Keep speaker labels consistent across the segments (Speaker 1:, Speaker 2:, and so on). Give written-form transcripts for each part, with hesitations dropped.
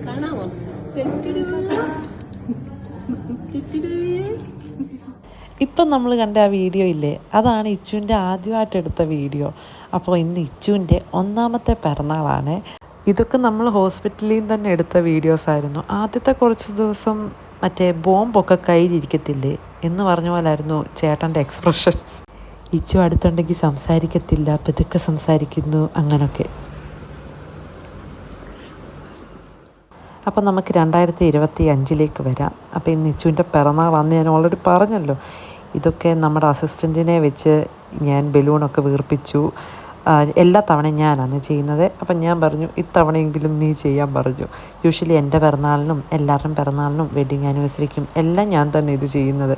Speaker 1: കാണാമോ?
Speaker 2: ഇപ്പം നമ്മൾ കണ്ട ആ വീഡിയോ ഇല്ലേ, അതാണ് ഇച്ചുവിൻ്റെ ആദ്യമായിട്ട് എടുത്ത വീഡിയോ. അപ്പോൾ ഇന്ന് ഇച്ചുവിൻ്റെ ഒന്നാമത്തെ പിറന്നാളാണ്. ഇതൊക്കെ നമ്മൾ ഹോസ്പിറ്റലിൽ തന്നെ എടുത്ത വീഡിയോസായിരുന്നു. ആദ്യത്തെ കുറച്ച് ദിവസം മറ്റേ ബോംബൊക്കെ കയ്യിലിരിക്കത്തില്ലേ എന്ന് പറഞ്ഞ പോലായിരുന്നു ചേട്ടൻ്റെ എക്സ്പ്രഷൻ. ഇച്ചു അടുത്തുണ്ടെങ്കിൽ സംസാരിക്കത്തില്ല, പതുക്കെ സംസാരിക്കുന്നു, അങ്ങനൊക്കെ. അപ്പം നമുക്ക് 2025 വരാം. അപ്പോൾ ഇന്ന് ഇച്ചുവിൻ്റെ പിറന്നാളാന്ന് ഞാൻ ഓൾറെഡി പറഞ്ഞല്ലോ. ഇതൊക്കെ നമ്മുടെ അസിസ്റ്റൻറ്റിനെ വെച്ച് ഞാൻ ബലൂണൊക്കെ വീർപ്പിച്ചു. എല്ലാ തവണയും ഞാനാണ് ചെയ്യുന്നത്. അപ്പം ഞാൻ പറഞ്ഞു ഇത്തവണയെങ്കിലും നീ ചെയ്യാൻ പറഞ്ഞു. യൂഷ്വലി എൻ്റെ പിറന്നാളിനും എല്ലാവരുടെയും പിറന്നാളിനും വെഡ്ഡിങ് ആനിവേഴ്സറിക്കും എല്ലാം ഞാൻ തന്നെ ഇത് ചെയ്യുന്നത്.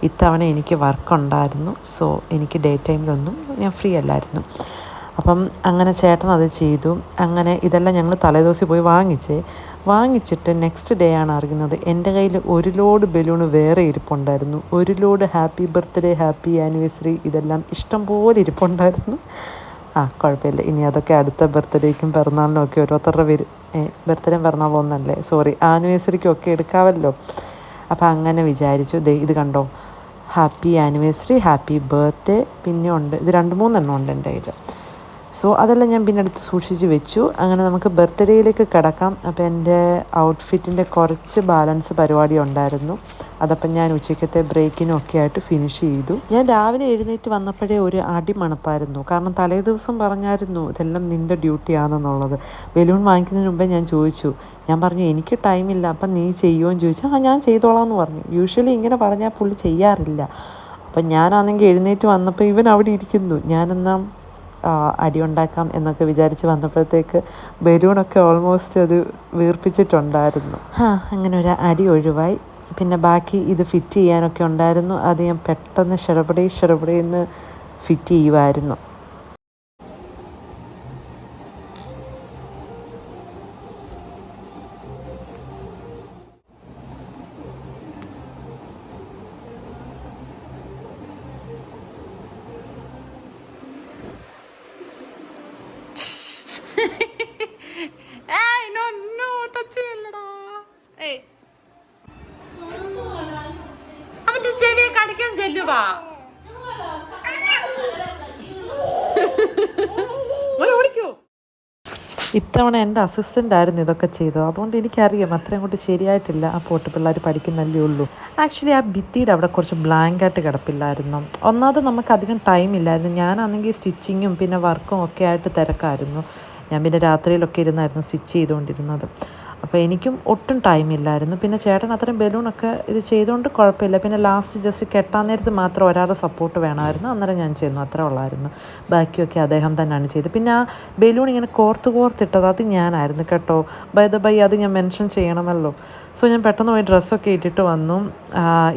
Speaker 2: ഇത്തവണ എനിക്ക് വർക്കുണ്ടായിരുന്നു. സോ എനിക്ക് ഡേ ടൈമിലൊന്നും ഞാൻ ഫ്രീ അല്ലായിരുന്നു. അപ്പം അങ്ങനെ ചേട്ടൻ അത് ചെയ്തു. അങ്ങനെ ഇതെല്ലാം ഞങ്ങൾ തലേദിവസം പോയി വാങ്ങിച്ചിട്ട് നെക്സ്റ്റ് ഡേ ആണ് അറിയുന്നത് എൻ്റെ കയ്യിൽ ഒരു ലോഡ് ബലൂൺ വേറെ ഇരിപ്പുണ്ടായിരുന്നു. ഒരു load happy birthday, happy anniversary ഇതെല്ലാം ഇഷ്ടം പോലെ ഇരിപ്പുണ്ടായിരുന്നു. കുഴപ്പമില്ല, ഇനി അതൊക്കെ അടുത്ത ബർത്ത്ഡേക്കും പിറന്നാളിനും ഒക്കെ ഓരോരുത്തരുടെ ബർത്ത്ഡേയും പിറന്നാളും ഒന്നല്ലേ, ആനിവേഴ്സറിക്കും ഒക്കെ എടുക്കാമല്ലോ. അപ്പം അങ്ങനെ വിചാരിച്ചു. ഇത് കണ്ടോ, ഹാപ്പി ആനിവേഴ്സറി, ഹാപ്പി ബർത്ത്ഡേ, പിന്നെ ഉണ്ട് ഇത് 2-3 എണ്ണം ഉണ്ട് എൻ്റെ കയ്യിൽ. സോ അതെല്ലാം ഞാൻ പിന്നെ അടുത്ത് സൂക്ഷിച്ച് വെച്ചു. അങ്ങനെ നമുക്ക് ബർത്ത്ഡേയിലേക്ക് കിടക്കാം. അപ്പോൾ എൻ്റെ ഔട്ട്ഫിറ്റിൻ്റെ കുറച്ച് ബാലൻസ് പരിപാടി ഉണ്ടായിരുന്നു. അതപ്പം ഞാൻ ഉച്ചയ്ക്കത്തെ ബ്രേക്കിനും ഒക്കെ ആയിട്ട് ഫിനിഷ് ചെയ്തു. ഞാൻ രാവിലെ എഴുന്നേറ്റ് വന്നപ്പോഴേ ഒരു അടി മണത്തായിരുന്നു. കാരണം തലേ ദിവസം പറഞ്ഞായിരുന്നു ഇതെല്ലാം നിൻ്റെ ഡ്യൂട്ടിയാണെന്നുള്ളത്. ബലൂൺ വാങ്ങിക്കുന്നതിന് മുമ്പേ ഞാൻ പറഞ്ഞു എനിക്ക് ടൈമില്ല, അപ്പം നീ ചെയ്യുമോ എന്ന് ചോദിച്ചു. ഞാൻ ചെയ്തോളാം എന്ന് പറഞ്ഞു. യൂഷ്വലി ഇങ്ങനെ പറഞ്ഞാൽ പുള്ളി ചെയ്യാറില്ല. അപ്പം ഞാനാണെങ്കിൽ എഴുന്നേറ്റ് വന്നപ്പോൾ ഇവൻ അവിടെ ഇരിക്കുന്നു. ഞാനെന്നാൽ അടി ഉണ്ടാക്കാം എന്നൊക്കെ വിചാരിച്ച് വന്നപ്പോഴത്തേക്ക് ബലൂണൊക്കെ ഓൾമോസ്റ്റ് അത് വീർപ്പിച്ചിട്ടുണ്ടായിരുന്നു. അങ്ങനെ ഒരു അടി ഒഴിവായി. പിന്നെ ബാക്കി ഇത് ഫിറ്റ് ചെയ്യാനൊക്കെ ഉണ്ടായിരുന്നു. അത് ഞാൻ പെട്ടെന്ന് ഷെറപടേന്ന് ഫിറ്റ് ചെയ്യുമായിരുന്നു.
Speaker 1: അവന്റെ ചെവിയെ കടിക്കാൻ ചെല്ലുവാ. ഓടിക്കോ.
Speaker 2: ഇത്തവണ എൻ്റെ അസിസ്റ്റൻ്റ് ആയിരുന്നു ഇതൊക്കെ ചെയ്തത്. അതുകൊണ്ട് എനിക്കറിയാം അത്രയും അങ്ങോട്ട് ശരിയായിട്ടില്ല. ആ പോട്ട് പിള്ളേർ പഠിക്കുന്നല്ലേ ഉള്ളൂ. ആക്ച്വലി ആ ഭിത്തിയുടെ അവിടെ കുറച്ച് ബ്ലാങ്കായിട്ട് കിടപ്പില്ലായിരുന്നു. ഒന്നാമത് നമുക്ക് അധികം ടൈം ഇല്ലായിരുന്നു. ഞാനാണെങ്കിൽ സ്റ്റിച്ചിങ്ങും പിന്നെ വർക്കും ഒക്കെ ആയിട്ട് തിരക്കായിരുന്നു. ഞാൻ പിന്നെ രാത്രിയിലൊക്കെ ഇരുന്നായിരുന്നു സ്റ്റിച്ച് ചെയ്തുകൊണ്ടിരുന്നത്. അപ്പോൾ എനിക്കും ഒട്ടും ടൈമില്ലായിരുന്നു. പിന്നെ ചേട്ടൻ അത്രയും ബലൂണൊക്കെ ഇത് ചെയ്തുകൊണ്ട് കുഴപ്പമില്ല. പിന്നെ ലാസ്റ്റ് ജസ്റ്റ് കെട്ടാൻ നേരത്ത് മാത്രം ഒരാളുടെ സപ്പോർട്ട് വേണമായിരുന്നു. അന്നേരം ഞാൻ ചെയ്യുന്നു, അത്രേ ഉള്ളായിരുന്നു. ബാക്കിയൊക്കെ അദ്ദേഹം തന്നെയാണ് ചെയ്തത്. പിന്നെ ആ ബലൂൺ ഇങ്ങനെ കോർത്തിട്ടത് അത് ഞാനായിരുന്നു കേട്ടോ. ബൈ അത് ഞാൻ മെൻഷൻ ചെയ്യണമല്ലോ. സോ ഞാൻ പെട്ടെന്ന് പോയി ഡ്രസ്സൊക്കെ ഇട്ടിട്ട് വന്നു.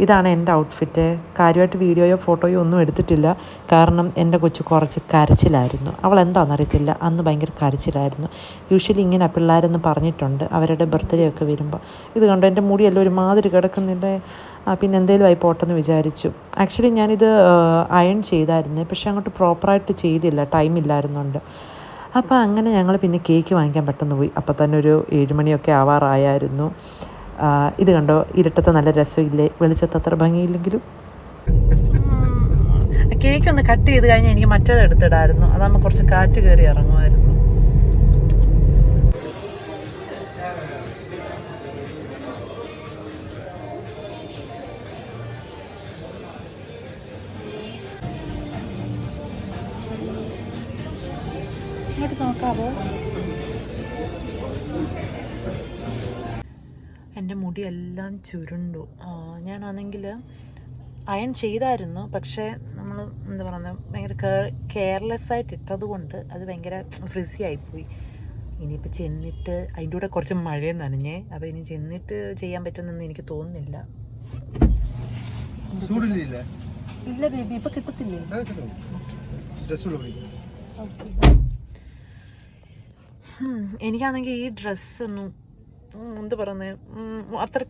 Speaker 2: ഇതാണ് എൻ്റെ ഔട്ട്ഫിറ്റ്. കാര്യമായിട്ട് വീഡിയോയോ ഫോട്ടോയോ ഒന്നും എടുത്തിട്ടില്ല. കാരണം എൻ്റെ കൊച്ചു കുറച്ച് കരച്ചിലായിരുന്നു. അവൾ എന്താണെന്നറിയത്തില്ല, അന്ന് ഭയങ്കര കരച്ചിലായിരുന്നു. യൂഷ്വലി ഇങ്ങനെ പിള്ളേരെന്ന് പറഞ്ഞിട്ടുണ്ട് അവരുടെ ബർത്ത്ഡേ ഒക്കെ വരുമ്പോൾ. ഇത് കണ്ടോ, എൻ്റെ മുടിയെല്ലാം ഒരുമാതിരി കിടക്കുന്നില്ല. പിന്നെ എന്തെങ്കിലും ആയി പോട്ടെന്ന് വിചാരിച്ചു. ആക്ച്വലി ഞാനിത് അയൺ ചെയ്തായിരുന്നു, പക്ഷേ അങ്ങോട്ട് പ്രോപ്പറായിട്ട് ചെയ്തില്ല, ടൈമില്ലായിരുന്നുണ്ട്. അപ്പോൾ അങ്ങനെ ഞങ്ങൾ പിന്നെ കേക്ക് വാങ്ങിക്കാൻ പെട്ടെന്ന് പോയി. അപ്പോൾ തന്നെ ഒരു 7 മണിയൊക്കെ ആവാറായായിരുന്നു. ഇത് കണ്ടോ, ഇരുട്ടത്തെ നല്ല രസമില്ലേ, വെളിച്ചത്ത് അത്ര ഭംഗിയില്ലെങ്കിലും. കേക്ക് ഒന്ന് കട്ട് ചെയ്ത് കഴിഞ്ഞാൽ എനിക്ക് മറ്റേത് എടുത്തിടായിരുന്നു. അതാകുമ്പോൾ കുറച്ച് കാറ്റ് കയറി ഇറങ്ങുമായിരുന്നു. ഇങ്ങോട്ട് നോക്കാവോ? എൻ്റെ മുടിയെല്ലാം ചുരുണ്ടു. ഞാനാണെങ്കിൽ അയൺ ചെയ്തായിരുന്നു, പക്ഷേ നമ്മൾ എന്താ പറയുന്നത് ഭയങ്കര കെയർലെസ്സായിട്ട് ഇട്ടത് കൊണ്ട് അത് ഭയങ്കര ഫ്രിസി ആയിപ്പോയി. ഇനിയിപ്പോൾ ചെന്നിട്ട് അതിൻ്റെ കൂടെ കുറച്ച് മഴയും നനഞ്ഞേ. അപ്പോൾ ഇനി ചെന്നിട്ട് ചെയ്യാൻ പറ്റുമെന്നൊന്നും എനിക്ക് തോന്നുന്നില്ല. ഇല്ല ബേബി, ഇപ്പം കിട്ടത്തില്ലേ? എനിക്കാണെങ്കിൽ ഈ ഡ്രസ്സൊന്നും എന്താ പറയുന്നത് അത്ര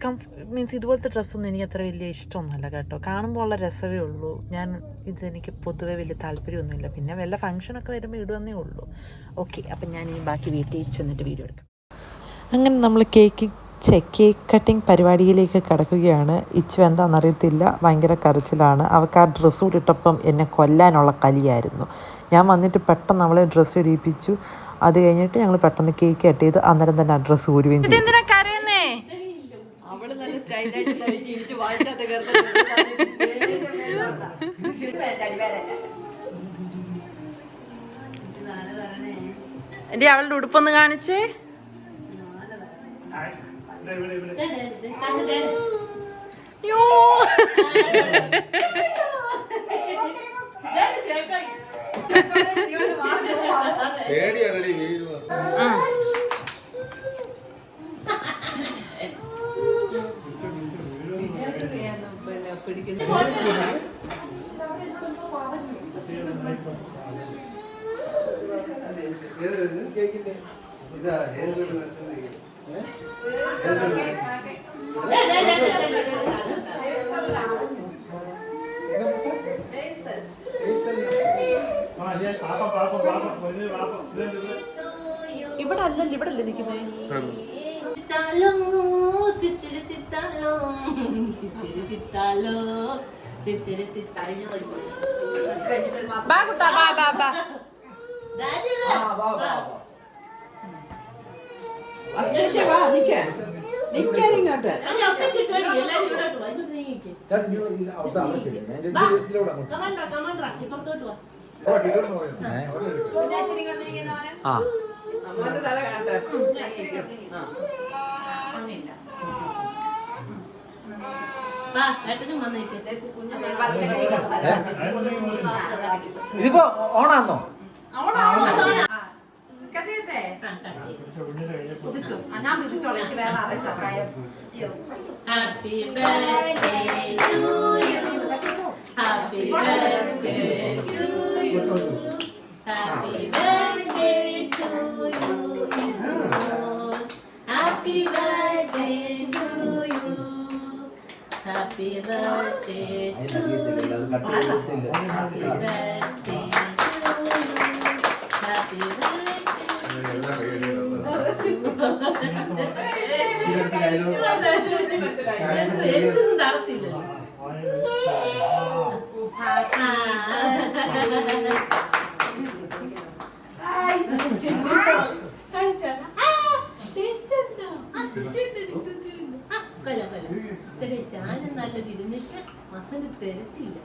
Speaker 2: മീൻസ് ഇതുപോലത്തെ ഡ്രസ്സൊന്നും എനിക്ക് അത്ര വലിയ ഇഷ്ടമൊന്നുമല്ല കേട്ടോ. കാണുമ്പോൾ ഉള്ള രസമേ ഉള്ളൂ. ഇതെനിക്ക് പൊതുവെ വലിയ താല്പര്യമൊന്നുമില്ല. പിന്നെ വല്ല ഫംഗ്ഷനൊക്കെ വരുമ്പോൾ ഇടുവന്നേ ഉള്ളൂ. ഓക്കെ, അപ്പം ഞാൻ ഈ ബാക്കി വീട്ടിൽ ചെന്നിട്ട് വീഡിയോ എടുക്കാം. അങ്ങനെ നമ്മൾ കേക്ക് കട്ടിങ് പരിപാടിയിലേക്ക് കിടക്കുകയാണ്. ഇച്ചു എന്താണെന്നറിയത്തില്ല, ഭയങ്കര കരച്ചിലാണ്. അവൾക്ക് ആ ഡ്രസ്സ് കൂടി ഇട്ടപ്പം എന്നെ കൊല്ലാനുള്ള കലിയായിരുന്നു. ഞാൻ വന്നിട്ട് പെട്ടെന്ന് അവളെ ഡ്രസ്സ് ഇടിയിപ്പിച്ചു. അത് കഴിഞ്ഞിട്ട് ഞങ്ങൾ പെട്ടെന്ന് കേക്ക് കട്ട് ചെയ്ത് അന്നേരം തന്നെ ആ ഡ്രസ്സ് ഊരുകയും ചെയ്തു.
Speaker 1: എന്റെ അവളുടെ ഉടുപ്പൊന്ന് കാണിച്ചേ. ഇവിടെ അല്ലല്ലോ, ഇവിടെ അല്ലേ നിൽക്കുന്നേ. ബാ കുട്ടാ, ബാ ബാ ബാ.
Speaker 3: നിക്കാനിങ്ങോട്ട് തല കാണട്ടെ.
Speaker 4: ഇതിപ്പോ ഓണാന്നോ?
Speaker 1: Happy birthday to you. Happy birthday to you. Happy birthday to you. Happy birthday to you. Happy birthday to you. Happy birthday to you. Happy നല്ലതിരുന്നിട്ട് മസന് തരത്തില്ല.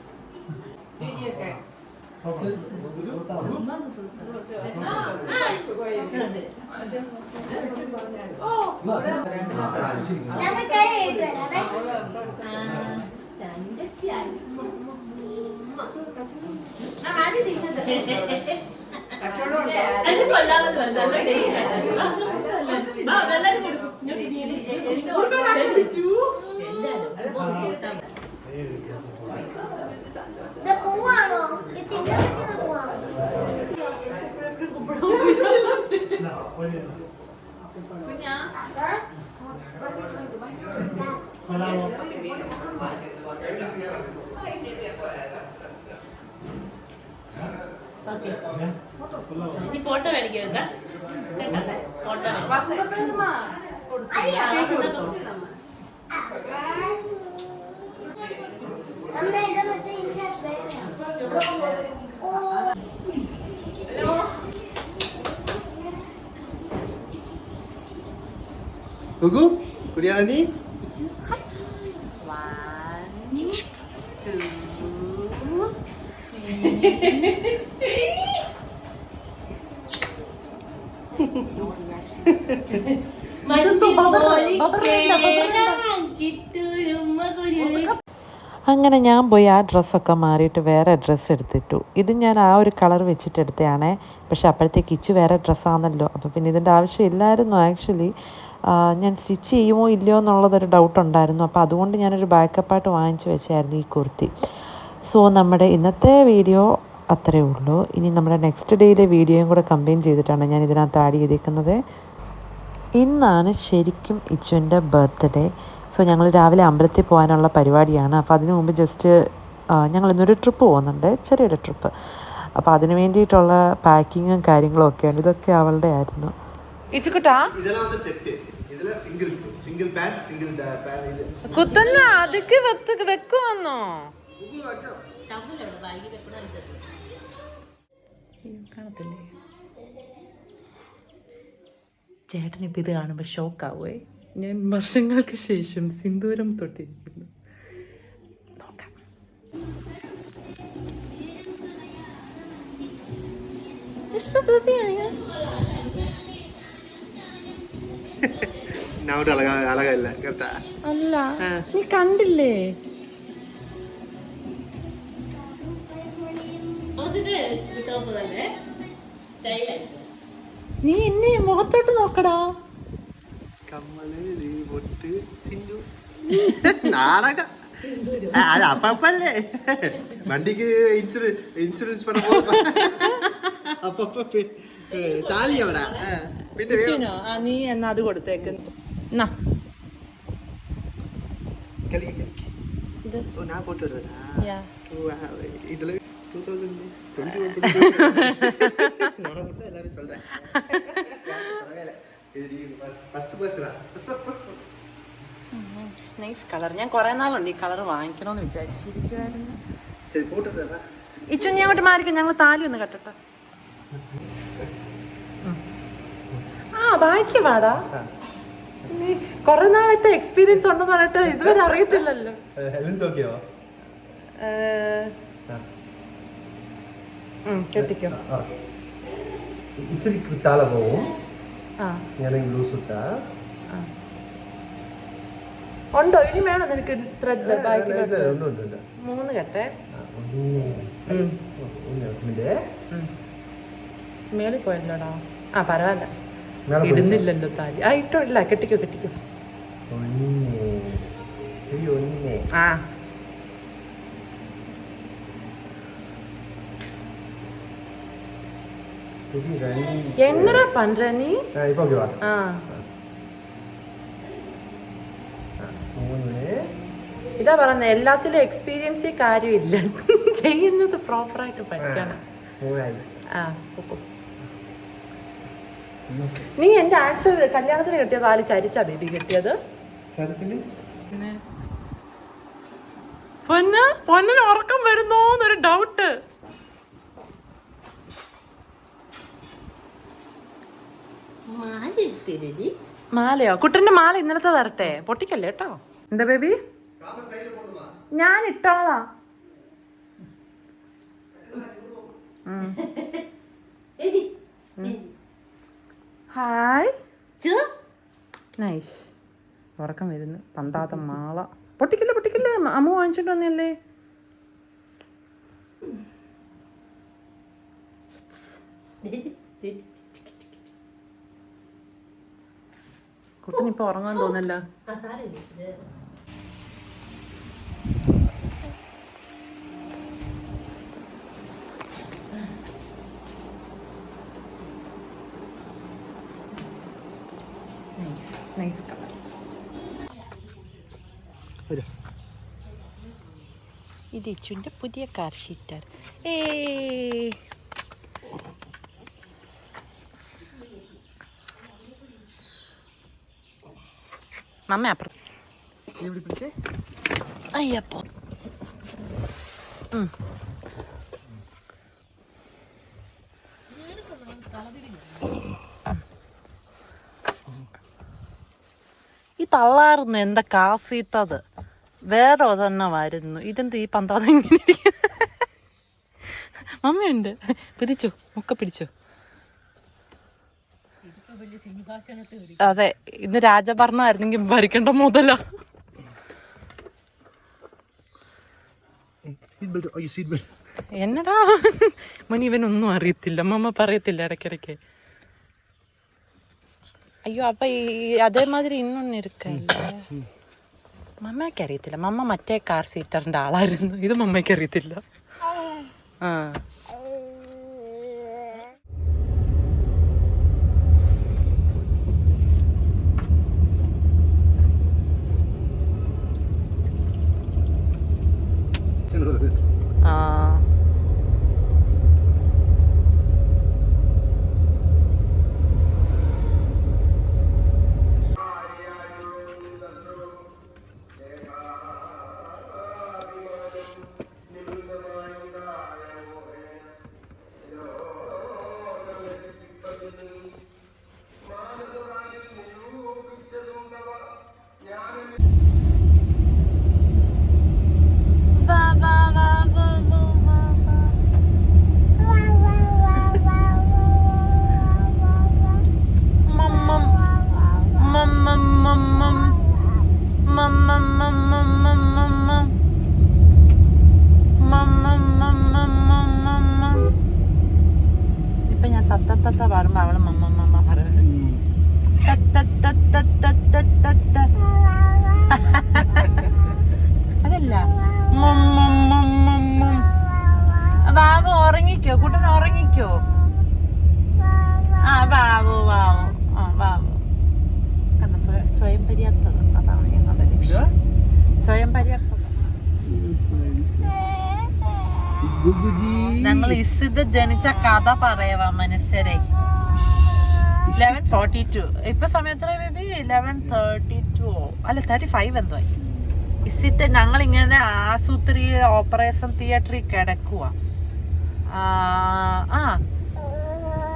Speaker 1: ഫോട്ടോ മേടിക്കാം. Photo
Speaker 4: Gugu, kuliah ni?
Speaker 1: 1, 2, 3.
Speaker 2: അങ്ങനെ ഞാൻ പോയി ആ ഡ്രസ്സൊക്കെ മാറിയിട്ട് വേറെ ഡ്രസ്സ് എടുത്തിട്ടു. ഇത് ഞാൻ ആ ഒരു കളർ വെച്ചിട്ട് എടുത്തതാണേ. പക്ഷെ അപ്പോഴത്തേക്ക് ഇച്ചു വേറെ ഡ്രസ്സാണല്ലോ, അപ്പോൾ പിന്നെ ഇതിൻ്റെ ആവശ്യമില്ലായിരുന്നു. ആക്ച്വലി ഞാൻ സ്റ്റിച്ച് ചെയ്യുമോ ഇല്ലയോ എന്നുള്ളതൊരു ഡൗട്ടുണ്ടായിരുന്നു. അപ്പോൾ അതുകൊണ്ട് ഞാനൊരു ബാക്കപ്പായിട്ട് വാങ്ങിച്ചു വെച്ചായിരുന്നു ഈ കുർത്തി. സോ നമ്മുടെ ഇന്നത്തെ വീഡിയോ അത്രയേ ഉള്ളൂ. ഇനി നമ്മുടെ നെക്സ്റ്റ് ഡേയിലെ വീഡിയോയും കൂടെ കമ്പൈൻ ചെയ്തിട്ടാണ് ഞാൻ ഇതിനകത്ത് ആഡ് ചെയ്തേക്കുന്നത്. ഇന്നാണ് ശരിക്കും ഇച്ചുവിൻ്റെ ബർത്ത്ഡേ. സോ ഞങ്ങൾ രാവിലെ അമ്പലത്തിൽ പോകാനുള്ള പരിപാടിയാണ്. അപ്പോൾ അതിനു മുമ്പ് ജസ്റ്റ് ഞങ്ങൾ ഇന്നൊരു ട്രിപ്പ് പോകുന്നുണ്ട്, ചെറിയൊരു ട്രിപ്പ്. അപ്പോൾ അതിന് വേണ്ടിയിട്ടുള്ള പാക്കിങ്ങും കാര്യങ്ങളും ഒക്കെയാണ്. ഇതൊക്കെ അവളുടെ ആയിരുന്നു.
Speaker 1: ഇച്ചുക്കുട്ടാ
Speaker 4: ഇതെല്ലാം സെറ്റ് ഇതിലെ സിംഗിൾ പാന്റ് ഇത്
Speaker 2: കുത്തന്ന അതൊക്കെ വെക്കുവാന്നോ
Speaker 1: ടബിലുണ്ട് ബാഗിൽ വെക്കണ ഇതൊക്കെ
Speaker 2: കാണത്തില്ലേ ചേട്ടനിപ്പോൾ ഇത് കാണുമ്പോൾ ഷോക്കാവേ. ഞാൻ വർഷങ്ങൾക്ക് ശേഷം സിന്ദൂരം തൊട്ടിരിക്കുന്നു. നോക്കാം. അല്ല നീ കണ്ടില്ലേ
Speaker 1: ടോപ്പ് തന്നെ സ്റ്റൈലായിട്ട്
Speaker 2: നീ എന്നെ മുഖത്തോട്ട് നോക്കടാ.
Speaker 4: കമ്മല് പൊട്ട് നാടക അപ്പല്ലേ വണ്ടിക്ക് ഇൻഷുറൻസ് പണം അപ്പ താലി അവിടെ പിന്നെ
Speaker 2: നീ എന്നാ അത് കൊടുത്തേക്ക്.
Speaker 4: ഞാൻ പോട്ട് ഇതില് 2021 எல்லாமே சொல்றேன்
Speaker 2: നൈസ് കളർ. ഞാൻ കുറെ നാളുണ്ട് ഈ കളർ വാങ്ങിക്കണമെന്ന് വിചാരിച്ചിരിക്കുവായിരുന്നു. ഇച്ചു ഞാൻ അങ്ങോട്ട് മാറിക്കും. ഞങ്ങൾ താലി ഒന്ന് കെട്ടട്ടെ. ബാക്കി പാടാ. നീ കുറെ നാളത്തെ എക്സ്പീരിയൻസ് ഉണ്ടെന്ന് പറഞ്ഞിട്ട് ഇതുവരെ അറിയത്തില്ലല്ലോ. കെട്ടിക്കോ.
Speaker 4: ഇച്ചിരി താല പോവും. ലൂസ് ഇട്ടാ
Speaker 2: ഉണ്ടോ? ഇനി വേണം നിനക്ക് ത്രെഡ്? 3 കെട്ടെ. മേളിൽ പോയല്ലോടാ. പരവായില്ല, ഇടുന്നില്ലല്ലോ താലി. ഇട്ടില്ല. കെട്ടിക്കോ. என்னடா பண்ற நீ?
Speaker 4: இப்போ ஓகேவா?
Speaker 2: ഇതാ പറയുന്നത്, എല്ലാത്തിലും എക്സ്പീരിയൻസ് കാര്യമില്ല. ചെയ്യുന്നത് പ്രോപ്പറായിട്ട് പഠിക്കണം. നീ എന്റെ ആക്ച്വൽ കല്യാണത്തിന് കെട്ടിയ താലി ചരിച്ചാ ബേബി കെട്ടിയത്? പൊന്നിന് ഉറക്കം വരുന്നോന്നൊരു ഡൗട്ട്. മാലയോ? കുട്ടന്റെ മാല ഇന്നലത്തെ തരട്ടെ, പൊട്ടിക്കല്ലേ കേട്ടോ. എന്താ ബേബി? ഞാൻ ഇട്ടോളാം. ഹായ്. നൈസ്. ഉറക്കം വരുന്നു. പന്താത്ത മാള. പൊട്ടിക്കല്ലേ. അമ്മ വാങ്ങിച്ചിട്ട് വന്നല്ലേ. കുട്ടനിപ്പോ ഉറങ്ങാൻ തോന്നല്ല. Nice colour. ഇത് ഇച്ചുവിൻ്റെ പുതിയ കാർ ഷീറ്റർ. മമ്മ അപ്പുറം. അയ്യപ്പോ ഈ തള്ളാറുന്നു എന്താ കാസീത്തത് വേറെ തന്നെ വരുന്നു. ഇതെന്ത് ഈ പന്താത ഇങ്ങനെ ഇരിക്കുന്നു? മമ്മയുണ്ട്. പിടിച്ചോ, മുക്ക പിടിച്ചോ. അതെ, ഇന്ന് രാജഭരണമായിരുന്നെങ്കിൽ ഭരിക്കേണ്ട മുതല. എന്നടാ മണി, ഇവനൊന്നും അറിയത്തില്ല. മമ്മ പറയത്തില്ല ഇടയ്ക്കിടയ്ക്ക്. അയ്യോ, അപ്പൊ ഈ അതേമാതിരി ഇന്നൊന്നും ഇരിക്കല്ല. മമ്മയ്ക്ക് അറിയത്തില്ല. മമ്മ മറ്റേ കാർ സീറ്ററിന്റെ ആളായിരുന്നു. ഇത് മമ്മയ്ക്ക് അറിയത്തില്ല. അതല്ല ബാബു ഉറങ്ങിക്കോ, കുട്ടൻ ഉറങ്ങിക്കോ. ആ ബാബു ബാബു ആ ബാബു കണ്ട സ്വയം പര്യാപ്തത. അതാണ് ഞങ്ങളുടെ ലക്ഷ്യം, സ്വയം പര്യാപ്തത. ഞങ്ങൾ ഇസിത് ജനിച്ച കഥ പറയവാ മനുഷ്യരെ. 11:42 ഇപ്പൊ സമയത്ര ബേബി? 11:32 അല്ല 35 എന്തോ ആയി. ഇസിത്ത് ഞങ്ങൾ ഇങ്ങനെ ആശുപത്രി ഓപ്പറേഷൻ തിയേറ്ററിൽ കിടക്കുക.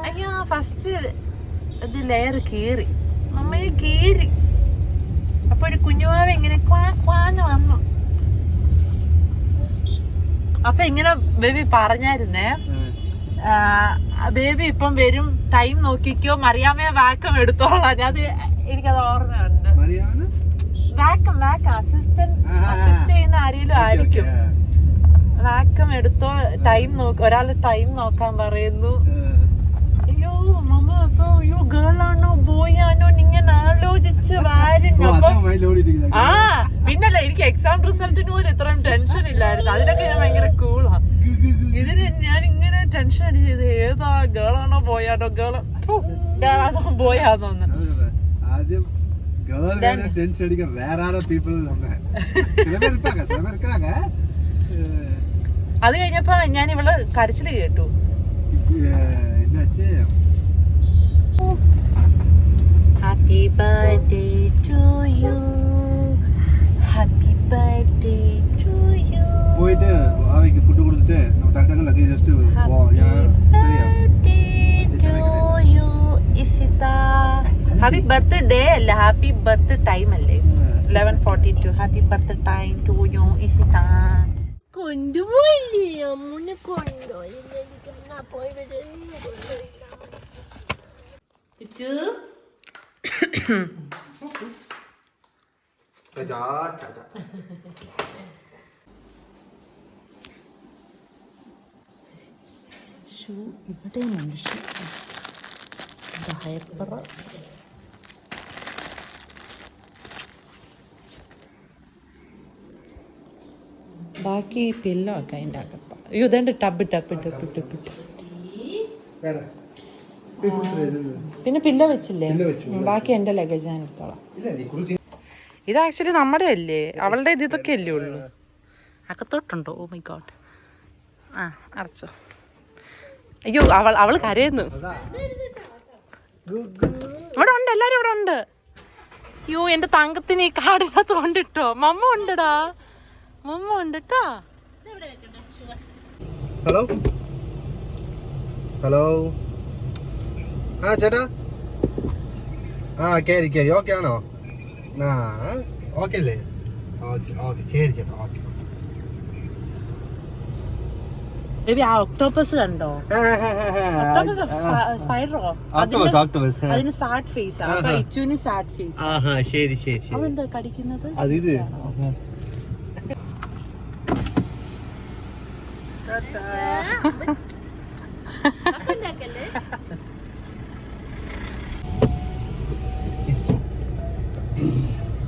Speaker 2: അയ്യോ ഫസ്റ്റ് ഇത് ലെയർ കീറി, അമ്മയെ കീറി. അപ്പൊ ഒരു കുഞ്ഞുവാവ ഇങ്ങനെ ക്വാന്ന് വന്നു. അപ്പൊ ഇങ്ങനെ ബേബി പറഞ്ഞായിരുന്നേ, ബേബി ഇപ്പം വരും, ടൈം നോക്കിക്കോ, മറിയാമ്മയെ വാക്കം എടുത്തോളാം. അത് എനിക്കത് ഓർമ്മയുണ്ട്. വാക്കം അസിസ്റ്റ് ചെയ്യുന്ന ആരെങ്കിലും ആയിരിക്കും. വാക്കം എടുത്തോ, ടൈം ഒരാള് ടൈം നോക്കാൻ പറയുന്നു. അയ്യോ മമ്മ അപ്പൊ അയ്യോ ഗേളാണോ ബോയ് ആണോ ഇങ്ങനെ ആലോചിച്ച് വാരുന്നു. അപ്പൊ പിന്നല്ല എനിക്ക് എക്സാം റിസൾട്ടിന് പോലും ഇത്രയും ടെൻഷൻ ഇല്ലായിരുന്നു. അതിനൊക്കെ ഞാൻ ഭയങ്കര കൂളാ. ഇതിന് ഞാൻ ഇങ്ങനെ ടെൻഷൻ അടിച്ചത് ഏതാ ഗേളാണോ ബോയാണോ, ഗേളാണോ ബോയാണോന്ന്. അത് കഴിഞ്ഞപ്പോ ഞാൻ ഇവള് കരച്ചില് കേട്ടു. Happy birthday to you, happy birthday to you.
Speaker 4: പോയിട്ട് ആവിക്ക് ഫുഡ് കൊടുത്തിട്ട് ഡാക്ടറൊക്കെ ജസ്റ്റ്
Speaker 2: ഹാപ്പി ബർത്ത്ഡേ അല്ല, ഹാപ്പി ബർത്ത് ടൈം അല്ലേ? 11:42 happy birth time to you Ishita.
Speaker 1: കൊണ്ടുപോയില്ലേ അമ്മൂനെ? കൊണ്ടുപോയി
Speaker 2: ഷൂ ഇവിടെയുണ്ട്. ഷൂ ഡയപ്പർ ബാക്കി പില്ലോ ഒക്കെ അതിൻ്റെ അകത്ത്. അയ്യോ ഇതേണ്ട ടബ്. പിന്നെ പില്ലോ വെച്ചില്ലേ? ബാക്കി എൻ്റെ ലഗേജ് ഞാൻ എടുത്തോളാം. ഇത് ആക്ച്വലി നമ്മുടെ അല്ലേ, അവളുടെ ഇതൊക്കെ അല്ലേ ഉള്ളൂ. അകത്തോട്ടുണ്ടോ? Oh my God. ആ അടച്ചോ. അയ്യോ അവള് കരയുന്നു. ഇവിടെ ഉണ്ട്, എല്ലാരും ഇവിടെ ഉണ്ട്. അയ്യോ എന്റെ തങ്കത്തിന് ഈ കാടിനകത്ത് കൊണ്ടിട്ടോ. മമ്മ ഉണ്ടടാ, മമ്മ ഉണ്ട് ട്ടാ.
Speaker 4: Hello hello. ആ ചേട്ടാ, ആ കേറി ഓക്കെ ആണോ? ആ ഓക്കെ അല്ലേ? ഓക്കെ ശരി ചേട്ടാ, ഓക്കെ.
Speaker 2: ആ ഒക്ടോപ്പസ് കണ്ടോ? സ്പൈഡറോ? അതിന് സാഡ് ഫേസ്. അപ്പൊ ഇച്ചുവിന് സാഡ് ഫേസ്.
Speaker 4: ശരി ശരി ശരി.
Speaker 2: അതെന്താ കടിക്കുന്നത്?
Speaker 4: അതിത്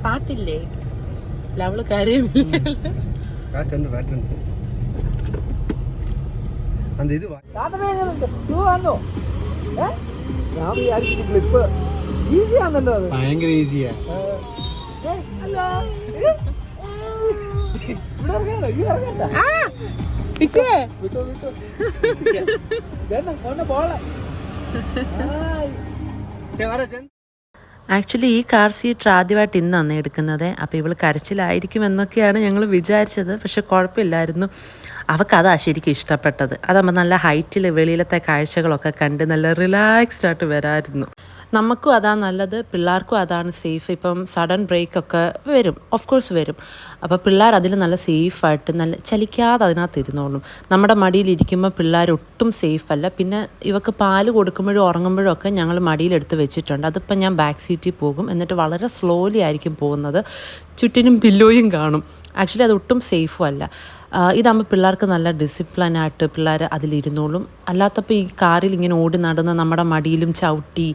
Speaker 2: പാട്ടില്ലേ? അവള് കരയുന്നില്ല.
Speaker 4: പാട്ടുണ്ട്. ഭയങ്കര ഈസിയാ.
Speaker 2: ആക്ച്വലി ഈ കാർ സീറ്റ് ആദ്യമായിട്ട് ഇന്നാണ് എടുക്കുന്നത്. അപ്പോൾ ഇവൾ കരച്ചിലായിരിക്കും എന്നൊക്കെയാണ് ഞങ്ങൾ വിചാരിച്ചത്. പക്ഷെ കുഴപ്പമില്ലായിരുന്നു. അവൾക്കതാ ശരിക്കും ഇഷ്ടപ്പെട്ടത്. അതാകുമ്പോൾ നല്ല ഹൈറ്റിൽ വെളിയിലത്തെ കാഴ്ചകളൊക്കെ കണ്ട് നല്ല റിലാക്സ്ഡ് ആയിട്ട് വരാമായിരുന്നു. നമുക്കും അതാണ് നല്ലത്, പിള്ളേർക്കും അതാണ് സേഫ്. ഇപ്പം സഡൻ ബ്രേക്കൊക്കെ വരും, ഓഫ് കോഴ്സ് വരും. അപ്പോൾ പിള്ളേർ അതിൽ നല്ല സേഫായിട്ട് നല്ല ചലിക്കാതെ അതിനകത്ത് ഇരുന്നോളും. നമ്മുടെ മടിയിലിരിക്കുമ്പോൾ പിള്ളേർ ഒട്ടും സേഫല്ല. പിന്നെ ഇവക്ക് പാല് കൊടുക്കുമ്പോഴും ഉറങ്ങുമ്പോഴും ഒക്കെ ഞങ്ങൾ മടിയിലെടുത്ത് വെച്ചിട്ടുണ്ട്. അതിപ്പം ഞാൻ ബാക്ക് സീറ്റിൽ പോകും, എന്നിട്ട് വളരെ സ്ലോലി ആയിരിക്കും പോകുന്നത്. ചുറ്റിനും പില്ലോയും കാണും. ആക്ച്വലി അതൊട്ടും സേഫും അല്ല. ഇതാകുമ്പോൾ പിള്ളേർക്ക് നല്ല ഡിസിപ്ലിനായിട്ട് പിള്ളേർ അതിലിരുന്നോളും. അല്ലാത്തപ്പോൾ ഈ കാറിൽ ഇങ്ങനെ ഓടി നടന്ന് നമ്മുടെ മടിയിലും ചവിട്ടി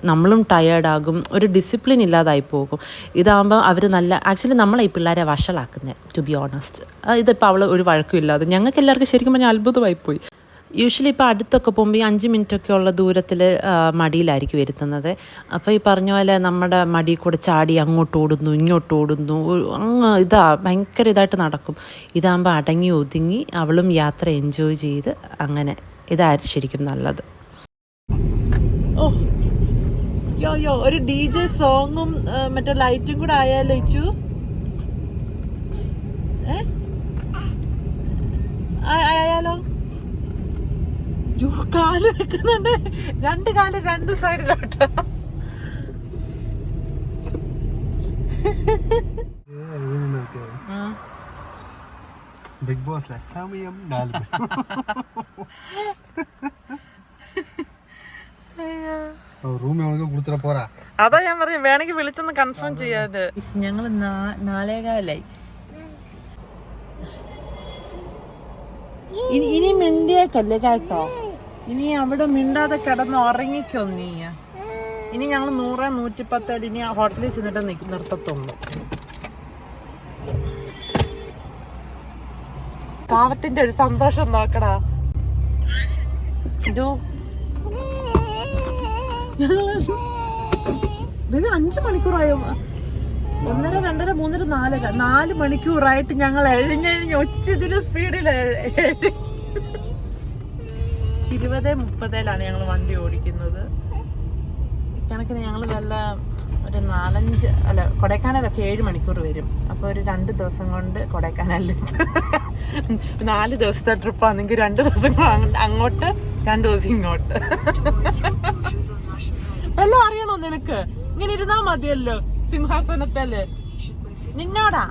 Speaker 2: നമ്മളും ടയേർഡാകും, ഒരു ഡിസിപ്ലിൻ ഇല്ലാതായി പോകും. ഇതാകുമ്പോൾ അവർ നല്ല ആക്ച്വലി നമ്മളെ ഈ പിള്ളേരെ വഷളാക്കുന്നത്, ടു ബി ഓണസ്റ്റ്. ഇതിപ്പോൾ അവൾ ഒരു വഴക്കും ഇല്ലാതെ ഞങ്ങൾക്ക് എല്ലാവർക്കും ശരിക്കും പറഞ്ഞാൽ അത്ഭുതമായിപ്പോയി. യൂഷ്വലി ഇപ്പോൾ അടുത്തൊക്കെ പോകുമ്പോൾ ഈ 5 മിനിറ്റൊക്കെ ഉള്ള ദൂരത്തിൽ മടിയിലായിരിക്കും വരുത്തുന്നത്. അപ്പോൾ ഈ പറഞ്ഞ പോലെ നമ്മുടെ മടിയിൽ കൂടെ ചാടി അങ്ങോട്ട് ഓടുന്നു ഇങ്ങോട്ട് ഓടുന്നു, അങ്ങ് ഭയങ്കര ഇതായിട്ട് നടക്കും. ഇതാകുമ്പോൾ അടങ്ങി ഒതുങ്ങി അവളും യാത്ര എൻജോയ് ചെയ്ത് അങ്ങനെ ഇതായിരിക്കും ശരിക്കും നല്ലത്. ഓ യോ ഒരു DJ സോങ്ങും മറ്റേ ലൈറ്റും കൂടെ ആയാലോ ഇച്ചു? ആയാലോ? കാല് വെക്കുന്നുണ്ട്, 2 കാല് 2 സൈഡിലോട്ട്.
Speaker 4: ബിഗ് ബോസ് സമയം 4. റൂമിൽ കൊടുത്തിട്ട് പോരാ.
Speaker 2: അതാ ഞാൻ പറയാം, വേണമെങ്കിൽ വിളിച്ചൊന്ന് കൺഫേം ചെയ്യാതെ. ഞങ്ങൾ 4:15 ഇനി മിണ്ടിയേക്കല്ലേ കേട്ടോ. ഇനി അവിടെ മിണ്ടാതെ കിടന്ന് ഉറങ്ങിക്കോ നീ. ഇനി ഞങ്ങൾ 100, 110 ഇനി ആ ഹോട്ടലിൽ ചെന്നിട്ട് നിർത്തത്തുള്ളൂ. പാവത്തിന്റെ ഒരു സന്തോഷം നോക്കടാ. 5 മണിക്കൂറായോ? 1:30, 2:30, 3:30, 4 മണിക്കൂറായിട്ട് ഞങ്ങൾ എഴിഞ്ഞെഴിഞ്ഞ് ഒച്ചതില് സ്പീഡിൽ 20:30 ഞങ്ങൾ വണ്ടി ഓടിക്കുന്നത്. ഇക്കണക്കിന് ഞങ്ങൾ വല്ല ഒരു 4-5 കൊടൈക്കനാലൊക്കെ 7 മണിക്കൂർ വരും. അപ്പോൾ ഒരു 2 ദിവസം കൊണ്ട് കൊടൈക്കനാലിൽ 4 ദിവസത്തെ ട്രിപ്പാണെങ്കിൽ 2 ദിവസം അങ്ങോട്ട് 2 ദിവസം ഇങ്ങോട്ട്. എല്ലാം അറിയണോ നിനക്ക്? ഇങ്ങനെ ഇരുന്നാ മതിയല്ലോ സിംഹാസനത്തല്ലേ. നിന്നോടാ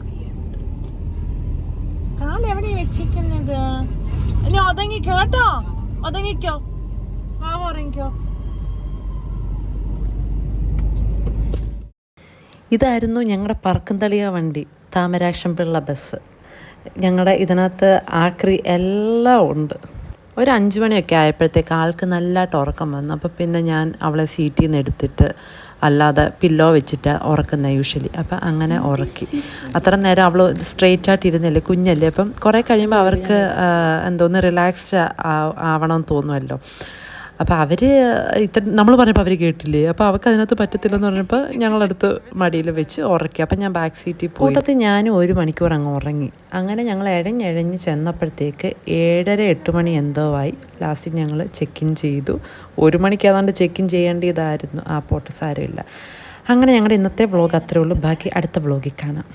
Speaker 2: കാലെവിടെ വെച്ചിരിക്കുന്നത്? ഇനി ഒതുങ്ങിക്കോ കേട്ടോ, ഒതുങ്ങിക്കോ, ഉറങ്ങിക്കോ. ഇതായിരുന്നു ഞങ്ങളുടെ പറക്കുംതളിക വണ്ടി, താമരാക്ഷം പിള്ള ബസ്. ഞങ്ങളുടെ ഇതിനകത്ത് ആക്രി എല്ലാം ഉണ്ട്. ഒരു 5 മണിയൊക്കെ ആയപ്പോഴത്തേക്ക് ആൾക്ക് നല്ലതായിട്ട് ഉറക്കം വന്നു. അപ്പോൾ പിന്നെ ഞാൻ അവളെ സീറ്റിൽ നിന്ന് എടുത്തിട്ട് അല്ലാതെ പില്ലോ വെച്ചിട്ട് ഉറക്കുന്നത് യൂഷ്വലി. അപ്പം അങ്ങനെ ഉറക്കി. അത്ര നേരം അവൾ സ്ട്രെയിറ്റ് ആയിട്ട് ഇരുന്നില്ലേ, കുഞ്ഞല്ലേ. അപ്പം കുറേ കഴിയുമ്പോൾ അവർക്ക് എന്തോന്ന് റിലാക്സ്ഡ് ആവണമെന്ന് തോന്നുമല്ലോ. അപ്പോൾ അവർ നമ്മൾ പറഞ്ഞപ്പോൾ അവർ കേട്ടില്ലേ. അപ്പോൾ അവർക്ക് അതിനകത്ത് പറ്റത്തില്ലെന്ന് പറഞ്ഞപ്പോൾ ഞങ്ങളടുത്ത് മടിയിൽ വെച്ച് ഉറക്കി. അപ്പം ഞാൻ ബാക്ക് സീറ്റിൽ പോയി. കൂട്ടത്തിൽ ഞാനും 1 മണിക്കൂർ അങ്ങ് ഉറങ്ങി. അങ്ങനെ ഞങ്ങൾ എഴഞ്ഞെഴഞ്ഞ് ചെന്നപ്പോഴത്തേക്ക് 7:30-8 മണി എന്തോ ആയി. ലാസ്റ്റ് ഞങ്ങൾ ചെക്ക് ഇൻ ചെയ്തു. 1 മണിക്ക് ഏതാണ്ട് ചെക്ക് ഇൻ ചെയ്യേണ്ടതായിരുന്നു. ആ പോട്ടെ, സാരമില്ല. അങ്ങനെ ഞങ്ങളുടെ ഇന്നത്തെ വ്ളോഗ് അത്രേ ഉള്ളൂ. ബാക്കി അടുത്ത വ്ളോഗിൽ കാണാം.